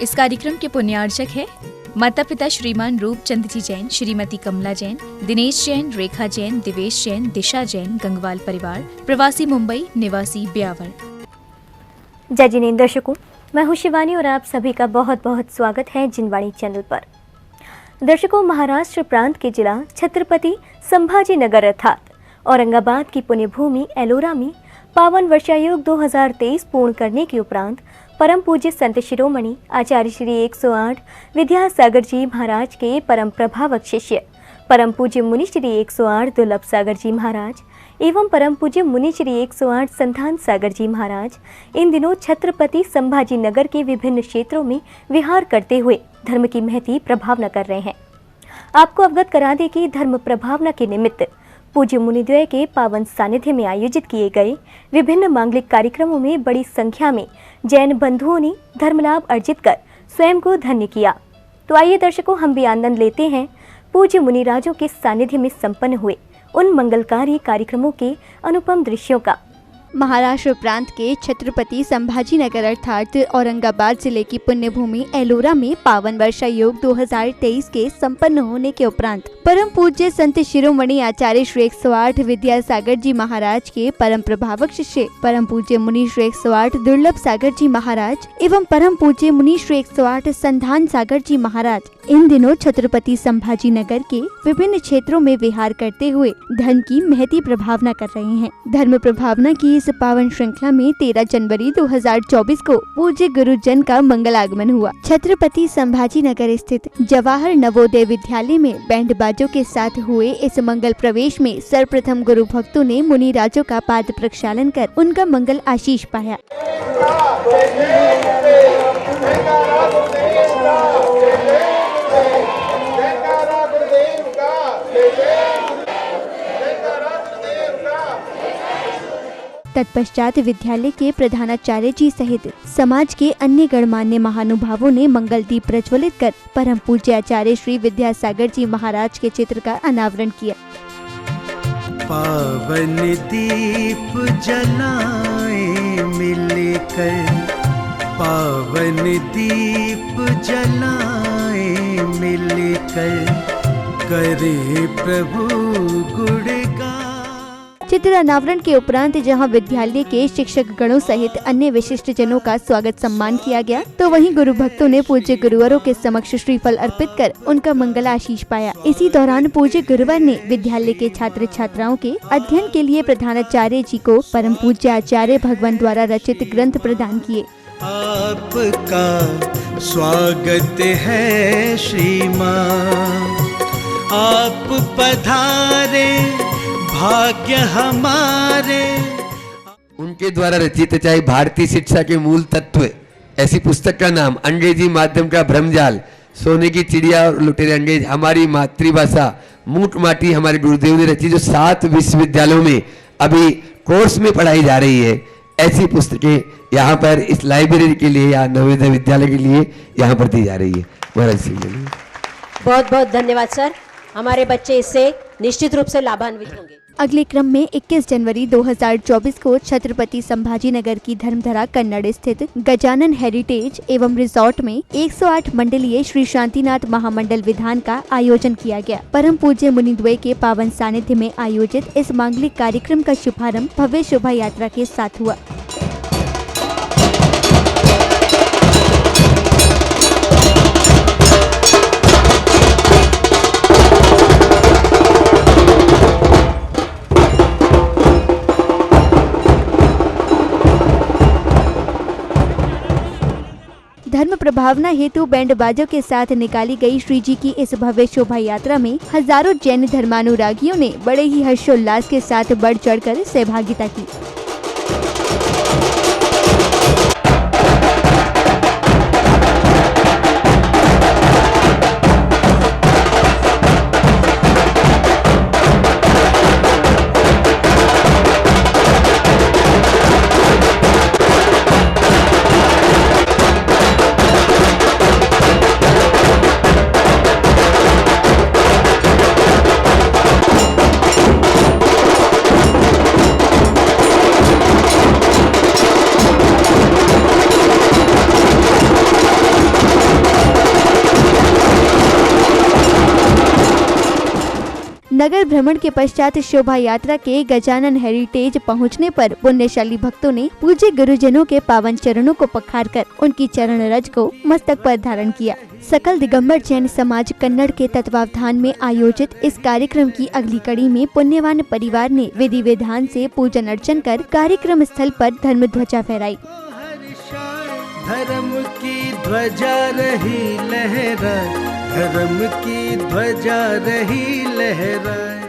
इस कार्यक्रम के पुण्यार्चक है माता पिता श्रीमान रूपचंद जी जैन, श्रीमती कमला जैन, दिनेश जैन, रेखा जैन, दिवेश जैन, दिशा जैन, गंगवाल परिवार, प्रवासी मुंबई, निवासी ब्यावर। जय जिनेंद्र दर्शकों, मैं हूं शिवानी और आप सभी का बहुत बहुत स्वागत है जिनवाणी चैनल पर। दर्शकों, महाराष्ट्र प्रांत के जिला छत्रपति संभाजी नगर अर्थात औरंगाबाद की पुण्यभूमि एलोरा में पावन वर्षायोग 2023 पूर्ण करने के उपरांत परम पूज्य संत शिरोमणि आचार्य श्री 108 विद्यासागर जी महाराज के परम प्रभावक शिष्य परम पूज्य मुनि श्री 108 दुर्लभ सागर जी महाराज एवं परम पूज्य मुनि श्री 108 संतान सागर जी महाराज इन दिनों छत्रपति संभाजी नगर के विभिन्न क्षेत्रों में विहार करते हुए धर्म की महती प्रभावना कर रहे हैं। आपको अवगत करा दें कि धर्म प्रभावना के निमित्त पूज्य मुनिद्वय के पावन सानिध्य में आयोजित किए गए विभिन्न मांगलिक कार्यक्रमों में बड़ी संख्या में जैन बंधुओं ने धर्म लाभ अर्जित कर स्वयं को धन्य किया। तो आइए दर्शकों, हम भी आनंद लेते हैं पूज्य मुनिराजों के सानिध्य में संपन्न हुए उन मंगलकारी कार्यक्रमों के अनुपम दृश्यों का। महाराष्ट्र प्रांत के छत्रपति संभाजी नगर अर्थात औरंगाबाद जिले की पुण्यभूमि एलोरा में पावन वर्षा योग 2023 के संपन्न होने के उपरांत परम पूज्य संत शिरोमणि आचार्य श्री 108 विद्यासागर जी महाराज के परम प्रभावक शिष्य परम पूज्य मुनि श्री 108 दुर्लभ सागर जी महाराज एवं परम पूज्य मुनि श्री 108 संतान सागर जी महाराज इन दिनों छत्रपति संभाजी नगर के विभिन्न क्षेत्रों में विहार करते हुए धर्म की महती प्रभावना कर रहे हैं। धर्म प्रभावना की इस पावन श्रृंखला में 13 जनवरी 2024 को पूज्य गुरुजन का मंगल आगमन हुआ। छत्रपति संभाजी नगर स्थित जवाहर नवोदय विद्यालय में बैंड बाजों के साथ हुए इस मंगल प्रवेश में सर्वप्रथम गुरु भक्तों ने मुनि राजों का पाद प्रक्षालन कर उनका मंगल आशीष पाया। तत्पश्चात विद्यालय के प्रधानाचार्य जी सहित समाज के अन्य गणमान्य महानुभावों ने मंगल दीप प्रज्वलित कर परम पूज्य आचार्य श्री विद्यासागर जी महाराज के चित्र का अनावरण किया। पावन दीप जलाए मिलकर, पावन दीप जलाए मिलकर, करे प्रभु गुणगान। चित्र अनावरण के उपरांत जहां विद्यालय के शिक्षक गणों सहित अन्य विशिष्ट जनों का स्वागत सम्मान किया गया, तो वहीं गुरु भक्तों ने पूज्य गुरुवरों के समक्ष श्रीफल अर्पित कर उनका मंगल आशीष पाया। इसी दौरान पूज्य गुरुवर ने विद्यालय के छात्र छात्राओं के अध्ययन के लिए प्रधानाचार्य जी को परम पूज्य आचार्य भगवान द्वारा रचित ग्रंथ प्रदान किए। आपका स्वागत है श्रीमान, आप पधारे भाग्य हमारे। उनके द्वारा रचित चाहे भारतीय शिक्षा के मूल तत्व ऐसी पुस्तक का नाम अंग्रेजी माध्यम का भ्रमजाल, सोने की चिड़िया और लुटेरे अंग्रेज, हमारी मातृभाषा मूठ माटी हमारे गुरुदेव ने रची, जो 7 विश्वविद्यालयों में अभी कोर्स में पढ़ाई जा रही है। ऐसी पुस्तकें यहाँ पर इस लाइब्रेरी के लिए या नवोदय विद्यालय के लिए यहाँ पर दी जा रही है। महाराज सिंह के लिए बहुत बहुत धन्यवाद सर। हमारे बच्चे इससे निश्चित रूप से लाभान्वित होंगे। अगले क्रम में 21 जनवरी 2024 को छत्रपति संभाजी नगर की धर्मधरा कन्नड़ स्थित गजानन हेरिटेज एवं रिसोर्ट में 108 मंडलीय श्री शांतिनाथ महामंडल विधान का आयोजन किया गया। परम पूज्य मुनिद्वय के पावन सानिध्य में आयोजित इस मांगलिक कार्यक्रम का शुभारंभ भव्य शोभा यात्रा के साथ हुआ। धर्म प्रभावना हेतु बैंड बाजों के साथ निकाली गई श्री जी की इस भव्य शोभा यात्रा में हजारों जैन धर्मानुरागियों ने बड़े ही हर्षोल्लास के साथ बढ़ चढ़कर सहभागिता की। नगर भ्रमण के पश्चात शोभा यात्रा के गजानन हेरिटेज पहुंचने पर पुण्यशाली भक्तों ने पूज्य गुरुजनों के पावन चरणों को पखारकर उनकी चरण रज को मस्तक पर धारण किया। सकल दिगंबर जैन समाज कन्नड़ के तत्वावधान में आयोजित इस कार्यक्रम की अगली कड़ी में पुण्यवान परिवार ने विधि विधान से पूजन अर्चन कर कार्यक्रम स्थल पर धर्म ध्वजा फहराई। धर्म की ध्वजा रही लहराए, धर्म की ध्वजा रही लहराए।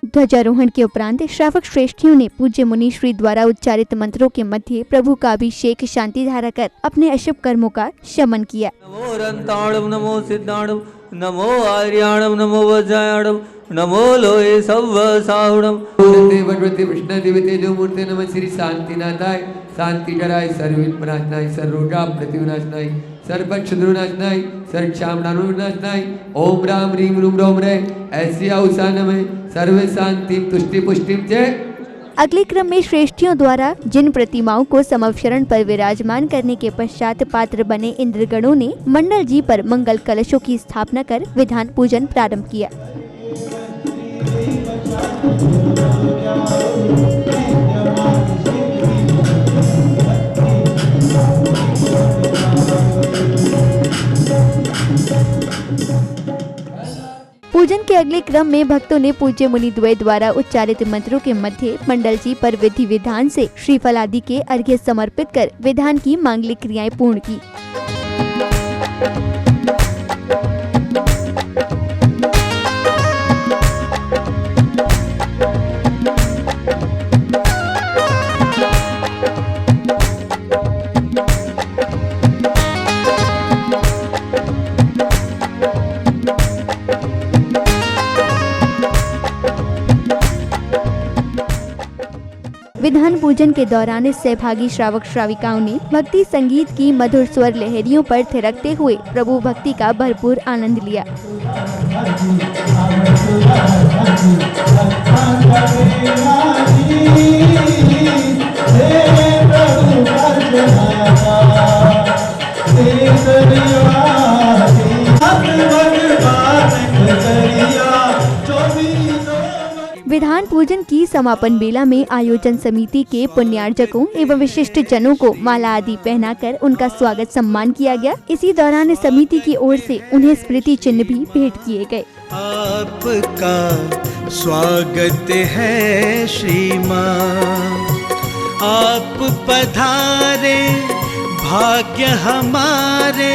ध्वजारोहण के उपरांत श्रावक श्रेष्ठियों ने पूज्य मुनि श्री द्वारा उच्चारित मंत्रों के मध्य प्रभु का अभिषेक शांति धारा कर अपने अशुभ कर्मों का शमन किया। नमो रंताणम नमो सिद्धाणम नमो आर्याणम नमो वज्रायणम नमो लोहे सव्व साहुणम। भगवती विष्णु देवी तेजो मूर्ति नमः श्री शांतिनाथाय, शांति कराय, सर्वविघ्ननाशनाय, सर्वरोगा प्रतिविनाशनाय, सर्वक्षुद्रनाशनाय, सर्वक्षामनाशनाय। ओम राम ह्रीम रूम रोम रे ऐसी औसान में सर्व शांति तुष्टि पुष्टिम च। अगले क्रम में श्रेष्ठियों द्वारा जिन प्रतिमाओं को समवशरण पर विराजमान करने के पश्चात पात्र बने इंद्रगणों ने मंडल जी पर मंगल कलशों की स्थापना कर विधान पूजन प्रारंभ किया। पूजन के अगले क्रम में भक्तों ने पूज्य मुनि द्वय द्वारा उच्चारित मंत्रों के मध्य मंडल जी पर विधि विधान से श्रीफल आदि के अर्घ्य समर्पित कर विधान की मांगलिक क्रियाएं पूर्ण की। विधान पूजन के दौरान सहभागी श्रावक श्राविकाओं ने भक्ति संगीत की मधुर स्वर लहरियों पर थिरकते हुए प्रभु भक्ति का भरपूर आनंद लिया। विधान पूजन की समापन बेला में आयोजन समिति के पुण्यार्जकों एवं विशिष्ट जनों को माला आदि पहनाकर उनका स्वागत सम्मान किया गया। इसी दौरान समिति की ओर से उन्हें स्मृति चिन्ह भी भेंट किए गए। आपका स्वागत है श्रीमान, आप पधारे भाग्य हमारे,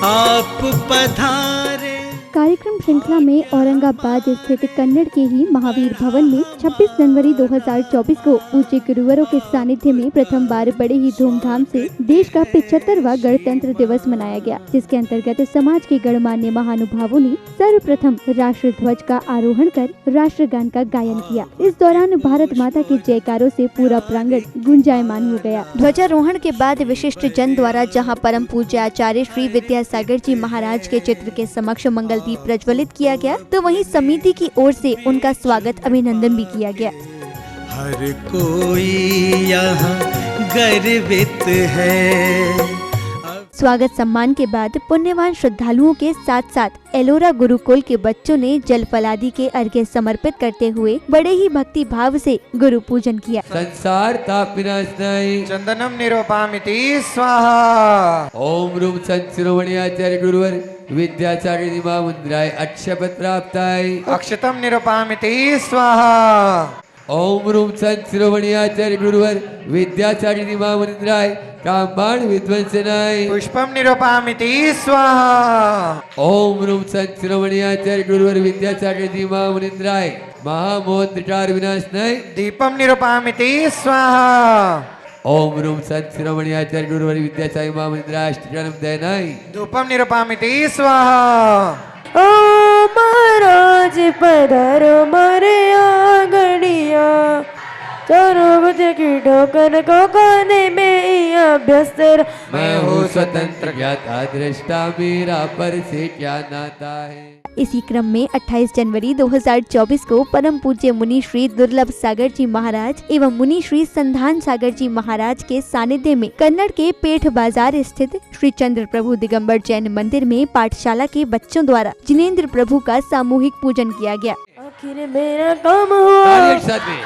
आप पधारे। कार्यक्रम श्रृंखला में औरंगाबाद स्थित कन्नड़ के ही महावीर भवन में 26 जनवरी 2024 को पूज्य गुरुवरों के सानिध्य में प्रथम बार बड़े ही धूमधाम से देश का 75वां गणतंत्र दिवस मनाया गया, जिसके अंतर्गत समाज के गणमान्य महानुभावों ने सर्वप्रथम राष्ट्र ध्वज का आरोहण कर राष्ट्रगान का गायन किया। इस दौरान भारत माता के जयकारों से पूरा प्रांगण गुंजायमान हो गया। ध्वजारोहण के बाद विशिष्ट जन द्वारा जहाँ परम पूज्य आचार्य श्री विद्यासागर जी महाराज के चित्र के समक्ष मंगल दीप प्रज्वलित किया गया, तो वहीं समिति की ओर से उनका स्वागत अभिनंदन भी किया गया। हर कोई यहाँ गर्वित है। स्वागत सम्मान के बाद पुण्यवान श्रद्धालुओं के साथ साथ एलोरा गुरुकुल के बच्चों ने जल फलादि के अर्घ्य समर्पित करते हुए बड़े ही भक्ति भाव से गुरु पूजन किया। संसार ताप विनाशनाय चंदनम निरूपामिति स्वाहा। ओम रूम संत शिरोमणि आचार्य गुरुवर विद्याचार्य दिमा मुद्राय अक्षपत्र प्राप्ताय अक्षतम निरूपामिति स्वाहा। ओम रूम संत शिरोमणि आचार्य गुरुवर विद्याचार्य दिमा मुद्राय कामबाण विध्वंसनाय पुष्पम निरूपामिति स्वाहा। ओम रूम संत शिरोमणि आचार्य गुरुवर विद्याचार्य दिमा मुनिंद्राय महामोह त्रिटार विनाशनाय दीपम निरूपामिति स्वाहा। ओम रूम संत शिरोमणि आचार्य गुरुवर विद्याचार्य दिमा मुनिंद्राय अष्टजन्म दयनाय धूपम निरूपामिति स्वाहा। ओ महाराज पधारो मारे आंगनिया, चारों बजे की ठोकर को खाने में अभ्यस्त। मैं हूँ स्वतंत्र ज्ञाता दृष्टा, मेरा पर से क्या नाता है। इसी क्रम में 28 जनवरी 2024 को परम पूज्य मुनि श्री दुर्लभ सागर जी महाराज एवं मुनि श्री संधान सागर जी महाराज के सानिध्य में कन्नड़ के पेठ बाजार स्थित श्री चंद्र प्रभु दिगंबर जैन मंदिर में पाठशाला के बच्चों द्वारा जिनेंद्र प्रभु का सामूहिक पूजन किया गया। आखिर मेरा काम हुआ, ताली एक साथ में।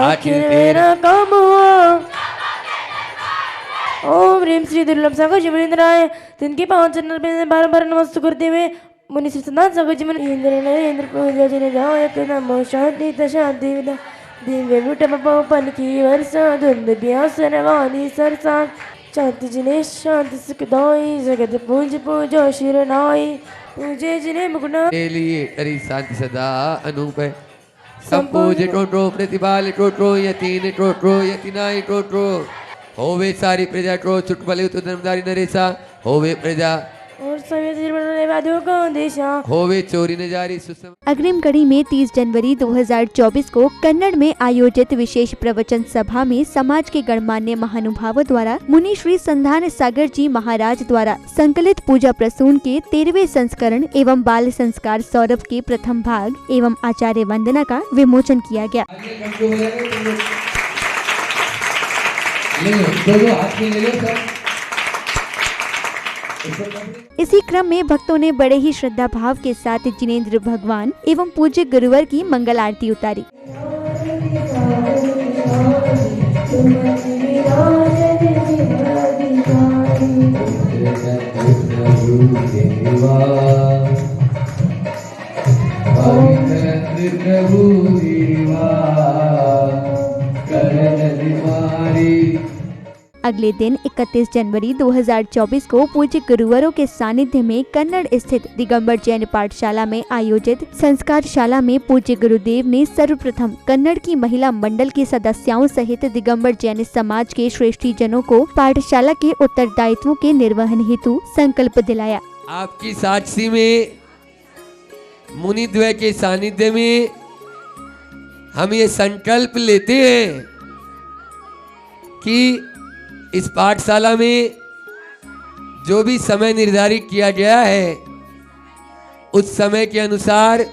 आखिर मेरा काम हुआ। ओम ह्रीम श्री दुर्लभ सागर शिवरिंद्राय तिनके पावन चरण पे बार बार नमस्ते करते हुए मुनि श्री सनातन सागर जी मन इंद्र नरेंद्र पूजा जिन्हें जाओ एक नमो शांति शांति विदा दिव्य विटम पवन की वर्षा धुंध व्यासन वाणी सरसा शांति जिन्हें शांति सुखदाई जगत पूज पूजो शिरनाई पूजे जिन्हें मुकुना के लिए करी शांति सदा अनूप है। संपूज टोटो प्रतिपाल टोटो यतीन टोटो यतिनाई टोटो होवे सारी प्रजा टो चुटपले तो धर्मदारी नरेसा होवे प्रजा और समय वादों को दिशा होवे चोरी न जारी सुसम। अग्रिम कड़ी में 30 जनवरी 2024 को कन्नड़ में आयोजित विशेष प्रवचन सभा में समाज के गणमान्य महानुभावों द्वारा मुनि श्री संधान सागर जी महाराज द्वारा संकलित पूजा प्रसून के 13वें संस्करण एवं बाल संस्कार सौरभ के प्रथम भाग एवं आचार्य वंदना का विमोचन किया गया। इसी क्रम में भक्तों ने बड़े ही श्रद्धा भाव के साथ जिनेंद्र भगवान एवं पूज्य गुरुवर की मंगल आरती उतारी। अगले दिन 31 जनवरी 2024 को पूज्य गुरुवरों के सानिध्य में कन्नड़ स्थित दिगंबर जैन पाठशाला में आयोजित संस्कारशाला में पूज्य गुरुदेव ने सर्वप्रथम कन्नड़ की महिला मंडल की सदस्यों सहित दिगंबर जैन समाज के श्रेष्ठी जनों को पाठशाला के उत्तरदायित्वों के निर्वहन हेतु संकल्प दिलाया। आपकी साक्षी में मुनिद्वय के सानिध्य में हम ये संकल्प लेते हैं कि इस पाठशाला में जो भी समय निर्धारित किया गया है उस समय के अनुसार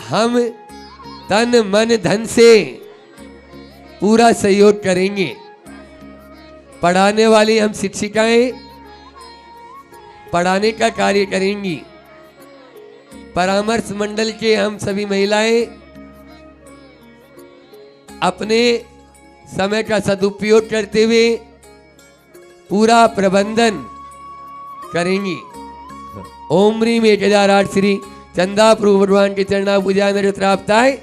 हम तन मन धन से पूरा सहयोग करेंगे। पढ़ाने वाली हम शिक्षिकाएं पढ़ाने का कार्य करेंगी। परामर्श मंडल के हम सभी महिलाएं अपने समय का सदुपयोग करते हुए पूरा प्रबंधन करेंगी। ओम ह्रीम 1008 श्री चंदा प्रभु भगवान के चरणा पूजा में प्राप्ताय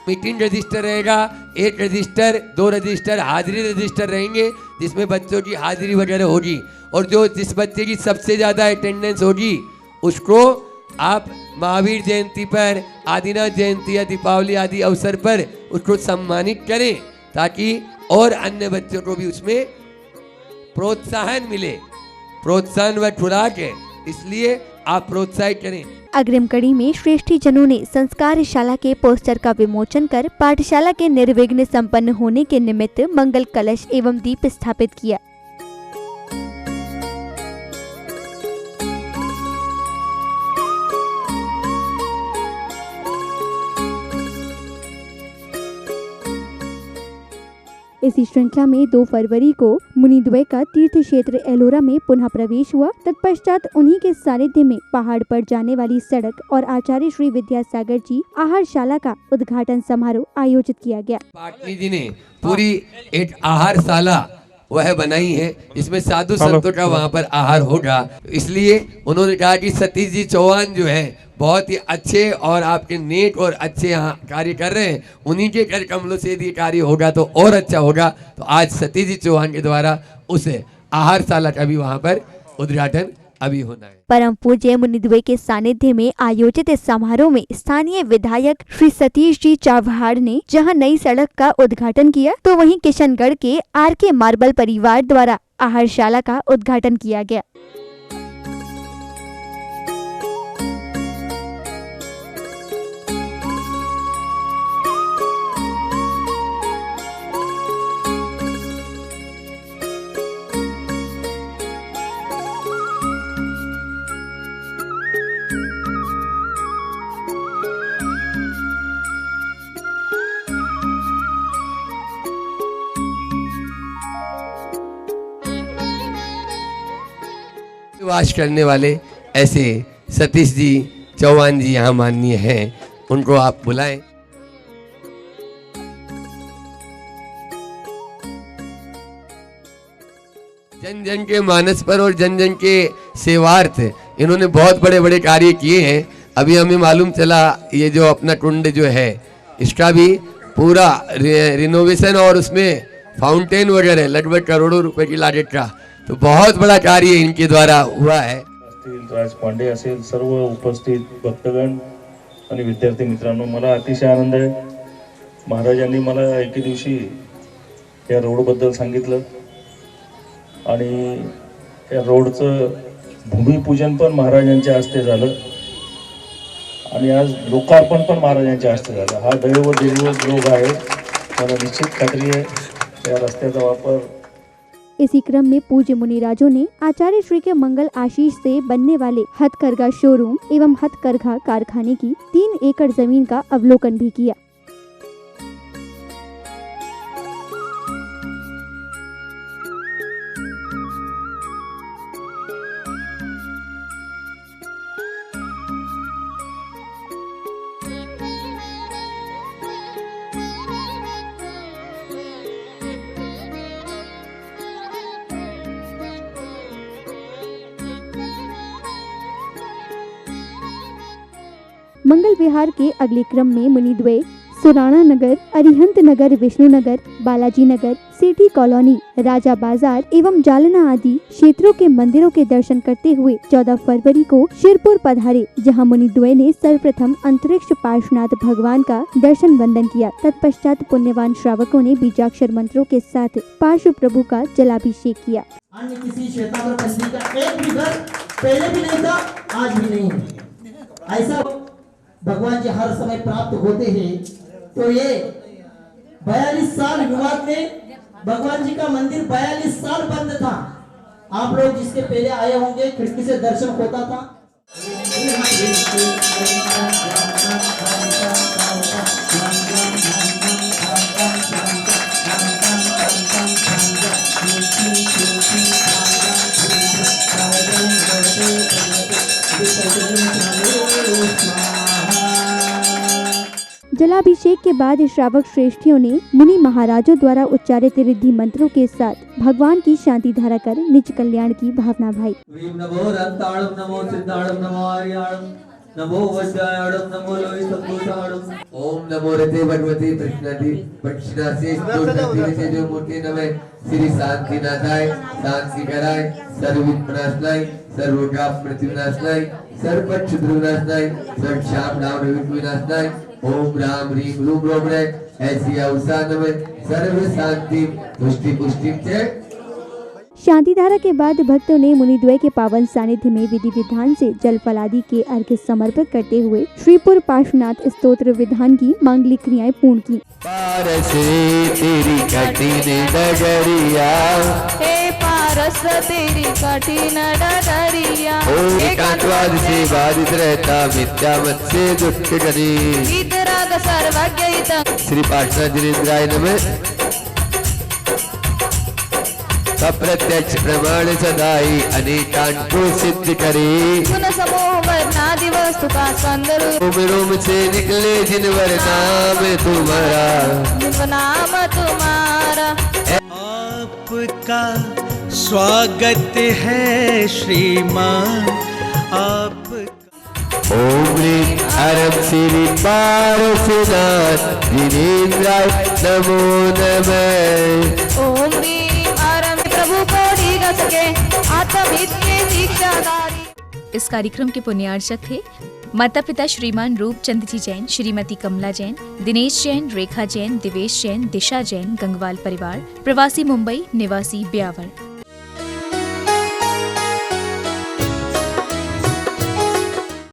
मीटिंग रजिस्टर रहेगा। 1 रजिस्टर 2 रजिस्टर हाजिरी रजिस्टर रहेंगे जिसमें बच्चों की हाजिरी वगैरह होगी और जो जिस बच्चे की सबसे ज़्यादा अटेंडेंस होगी उसको आप महावीर जयंती पर आदिनाथ जयंती या दीपावली आदि अवसर पर उसको सम्मानित करें ताकि और अन्य बच्चों को भी उसमें प्रोत्साहन मिले। प्रोत्साहन व खुराक है इसलिए आप प्रोत्साहित करें। अग्रिम कड़ी में श्रेष्ठी जनों ने संस्कारशाला के पोस्टर का विमोचन कर पाठशाला के निर्विघ्न संपन्न होने के निमित्त मंगल कलश एवं दीप स्थापित किया। इसी श्रृंखला में 2 फरवरी को मुनिद्वय का तीर्थ क्षेत्र एलोरा में पुनः प्रवेश हुआ। तत्पश्चात उन्हीं के सानिध्य में पहाड़ पर जाने वाली सड़क और आचार्य श्री विद्यासागर जी आहारशाला का उद्घाटन समारोह आयोजित किया गया। पाटनी जी ने पूरी एक आहारशाला वह बनाई है जिसमें साधु संतों का वहाँ पर आहार होगा। इसलिए उन्होंने कहा कि सतीश जी चौहान जो है बहुत ही अच्छे और आपके नेक और अच्छे यहाँ कार्य कर रहे हैं। उन्हीं के कर कमलों से यदि कार्य होगा तो और अच्छा होगा। तो आज सतीश जी चौहान के द्वारा उस आहारशाला का भी वहाँ पर उद्घाटन अभी होना है। परम पूज्य मुनिद्वय के सानिध्य में आयोजित इस समारोह में स्थानीय विधायक श्री सतीश जी चावहाड़ ने जहां नई सड़क का उद्घाटन किया तो वहीं किशनगढ़ के आरके मार्बल परिवार द्वारा आहारशाला का उद्घाटन किया गया। वास करने वाले ऐसे सतीश जी चौहान जी यहाँ माननीय हैं, उनको आप बुलाएं। जन जन के मानस पर और जन जन के सेवार्थ इन्होंने बहुत बड़े बड़े कार्य किए हैं। अभी हमें मालूम चला ये जो अपना कुंड जो है इसका भी पूरा रिनोवेशन और उसमें फाउंटेन वगैरह लगभग करोड़ों रुपए की लागत का, तो बहुत बड़ा कार्य इनके द्वारा हुआ है। राज पांडे असेल, सर्व उपस्थित भक्तगण आणि विद्यार्थी मित्रांनो, मला अतिशय आनंद आहे। महाराजांनी मला एके दिवशी या रोडबद्दल सांगितलं आणि या रोडचं भूमिपूजन पण महाराजांच्या हस्ते झालं आणि आज लोकार्पण पण महाराजांच्या हस्ते झालं। हा दैव योग आहे। मला निश्चित खात्री आहे या रस्त्याचा वापर। इसी क्रम में पूज्य मुनिराजों ने आचार्य श्री के मंगल आशीष से बनने वाले हथकरघा शोरूम एवं हथकरघा कारखाने की 3 एकड़ जमीन का अवलोकन भी किया। मंगल विहार के अगले क्रम में मुनिद्वय सुराणा नगर, अरिहंत नगर, विष्णु नगर, बालाजी नगर, सिटी कॉलोनी, राजा बाजार एवं जालना आदि क्षेत्रों के मंदिरों के दर्शन करते हुए 14 फरवरी को शिरपुर पधारे, जहां मुनिद्वय ने सर्वप्रथम अंतरिक्ष पार्श्वनाथ भगवान का दर्शन वंदन किया। तत्पश्चात पुण्यवान श्रावकों ने बीजाक्षर मंत्रों के साथ पार्श्व प्रभु का जलाभिषेक किया। अन्य किसी श्वेतांबर बंदी का एक भी घर पहले भी नहीं था, आज भी नहीं है। ऐसा भगवान जी हर समय प्राप्त होते हैं। तो ये 42 साल विवाद में भगवान जी का मंदिर 42 साल बंद था। आप लोग जिसके पहले आए होंगे, खिड़की से दर्शन होता था। जलाभिषेक के बाद श्रावक श्रेष्ठियों ने मुनि महाराजों द्वारा उच्चारित रिद्धि मंत्रों के साथ भगवान की शांति धारा कर निज कल्याण की भावना भाई। नमो रंताड़म, नमो सिद्धाड़म, नमो आर्याणम, नमो वज्रायाणम, नमो लोहि संभूषाणम। ओम नमो रते भगवती प्रश्नति पक्षनासे स्तोत्रति जो मूर्ति नमः श्री शांति नाथाय, शांति कराय, सर्व विनाशनाय, सर्व काप प्रतिविनाशनाय, सर्व क्षुद्र विनाशनाय, सर्व शाप नाम विनाशनाय। ओम राम ह्रीं ग्लूम रोम रे ऐसी अवसान में सर्व शांति पुष्टि पुष्टि चे। शांति धारा के बाद भक्तों ने मुनिद्वय के पावन सानिध्य में विधि विधान से जल फलादि के अर्घ्य समर्पित करते हुए श्रीपुर पार्श्वनाथ स्तोत्र विधान की मांगलिक क्रियाएं पूर्ण की। पारस तेरी कठिन डगरिया, हे पारस तेरी कठिन डगरिया, एकांतवाद से बाधित रहता मिथ्या मत से दुष्ट करी। वीतराग सर्वज्ञ हित श्री पार्श्वनाथ जिनेन्द्राय नमः। अप्रत्यक्ष प्रमाण सदाई अनेकांत को सिद्ध करे। सुन समूह वर्णादि वस्तु का संदर रोम से निकले जिनवर नाम तुम्हारा, नाम तुम्हारा। आपका स्वागत है श्रीमान आपका। ओम अरब श्री पार्श्वनाथ जिनेन्द्राय नमो नमः। ओम प्रभु को ढीगा सके आत्महित के दीक्षाधारी। इस कार्यक्रम के पुण्यार्चक थे माता पिता श्रीमान रूपचंद जी जैन, श्रीमती कमला जैन, दिनेश जैन, रेखा जैन, दिवेश जैन, दिशा जैन, गंगवाल परिवार, प्रवासी मुंबई, निवासी ब्यावर।